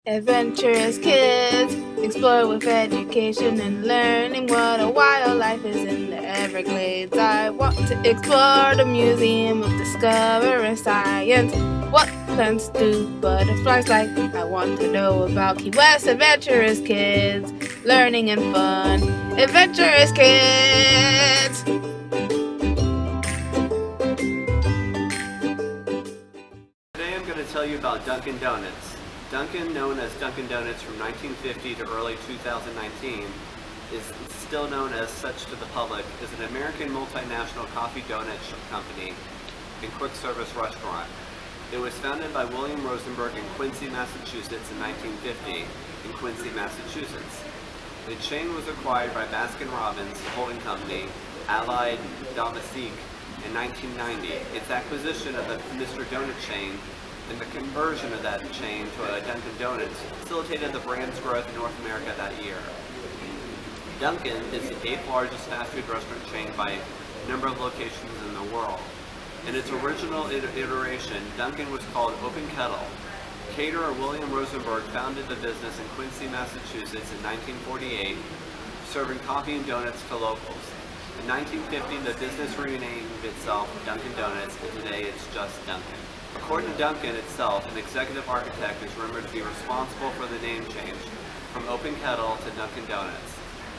Adventurous kids explore with education and learning what a wild life is in the Everglades. I want to explore the Museum of Discovering Science. What plants do butterflies like? I want to know about Key West. Adventurous kids, learning and fun. Adventurous kids! Today I'm going to tell you about Dunkin Donuts. Dunkin, known as Dunkin Donuts from 1950 to early 2019, is still known as such to the public, is an American multinational coffee donut company and quick service restaurant. It was founded by William Rosenberg in Quincy, Massachusetts in 1950 in Quincy, Massachusetts. The chain was acquired by Baskin-Robbins, the holding company, Allied Domestique, in 1990. Its acquisition of the Mr. Donut chain and the conversion of that chain to a Dunkin Donuts facilitated the brand's growth in North America that year. Dunkin is the 8th largest fast food restaurant chain by number of locations in the world. In its original iteration, Dunkin was called Open Kettle. Caterer William Rosenberg founded the business in Quincy, Massachusetts in 1948, serving coffee and donuts to locals. In 1950, the business renamed itself Dunkin Donuts, and today it's just Dunkin. According to Dunkin itself, an executive architect is rumored to be responsible for the name change from Open Kettle to Dunkin Donuts.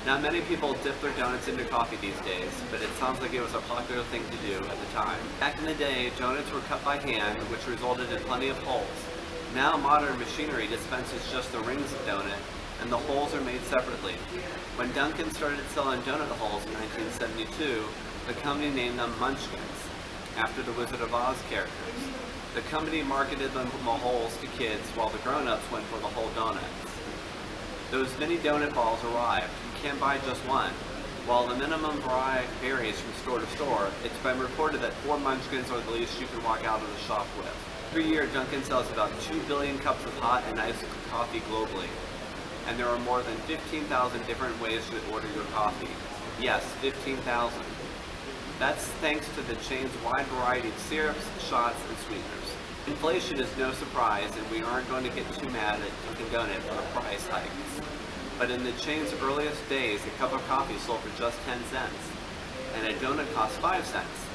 Not many people dip their donuts into coffee these days, but it sounds like it was a popular thing to do at the time. Back in the day, donuts were cut by hand, which resulted in plenty of holes. Now modern machinery dispenses just the rings of donut, and the holes are made separately. When Dunkin started selling donut holes in 1972, the company named them Munchkins, after the Wizard of Oz characters. The company marketed the holes to kids while the grown-ups went for the whole donuts. Those mini donut balls arrived. You can't buy just one. While the minimum variety varies from store to store, it's been reported that 4 Munchkins are the least you can walk out of the shop with. Every year, Dunkin sells about 2 billion cups of hot and iced coffee globally. And there are more than 15,000 different ways to order your coffee. Yes, 15,000. That's thanks to the chain's wide variety of syrups, shots, and sweeteners. Inflation is no surprise, and we aren't going to get too mad at Dunkin' Donut for the price hikes. But in the chain's earliest days, a cup of coffee sold for just 10 cents, and a donut cost 5 cents.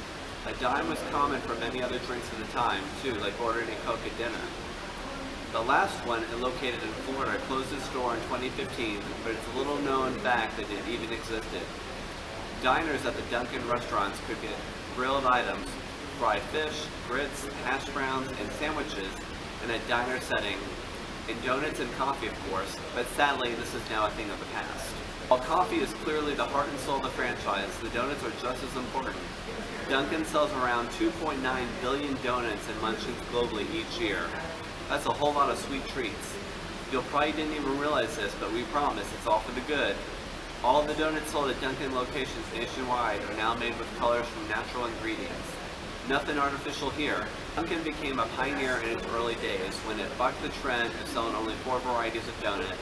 A dime was common for many other drinks at the time, too, like ordering a Coke at dinner. The last one, located in Florida, closed its door in 2015, but it's a little known fact that it even existed. Diners at the Dunkin' restaurants could get grilled items, fried fish, grits, hash browns, and sandwiches in a diner setting, and donuts and coffee, of course, but sadly this is now a thing of the past. While coffee is clearly the heart and soul of the franchise, the donuts are just as important. Dunkin' sells around 2.9 billion donuts and munchkins globally each year. That's a whole lot of sweet treats. You probably didn't even realize this, but we promise it's all for the good. All of the donuts sold at Dunkin' locations nationwide are now made with colors from natural ingredients. Nothing artificial here. Dunkin' became a pioneer in its early days when it bucked the trend of selling only 4 varieties of donut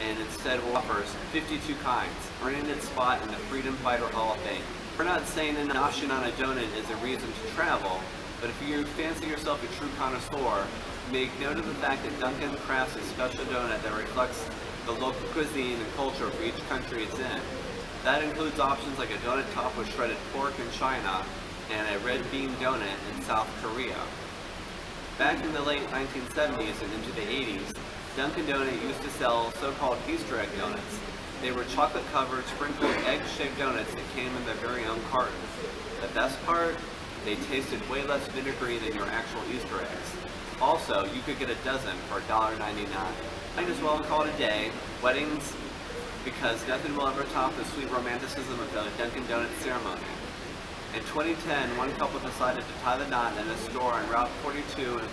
and instead offers 52 kinds, earning its spot in the Freedom Fighter Hall of Fame. We're not saying an option on a donut is a reason to travel, but if you fancy yourself a true connoisseur, make note of the fact that Dunkin' crafts a special donut that reflects the local cuisine and culture for each country it's in. That includes options like a donut topped with shredded pork in China and a red bean donut in South Korea. Back in the late 1970s and into the 80s, Dunkin' Donut used to sell so-called Easter egg donuts. They were chocolate-covered, sprinkled, egg-shaped donuts that came in their very own carton. The best part? They tasted way less vinegary than your actual Easter eggs. Also, you could get a dozen for $1.99. Might as well call it a day. Weddings, because nothing will ever top the sweet romanticism of the Dunkin' Donuts ceremony. In 2010, one couple decided to tie the knot in a store on Route 42 in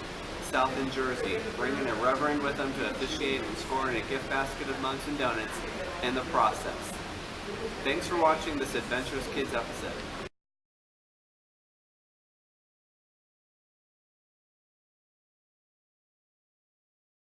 South New Jersey, bringing a reverend with them to officiate and scoring a gift basket of mugs and donuts in the process. Thanks for watching this Adventurous Kids episode.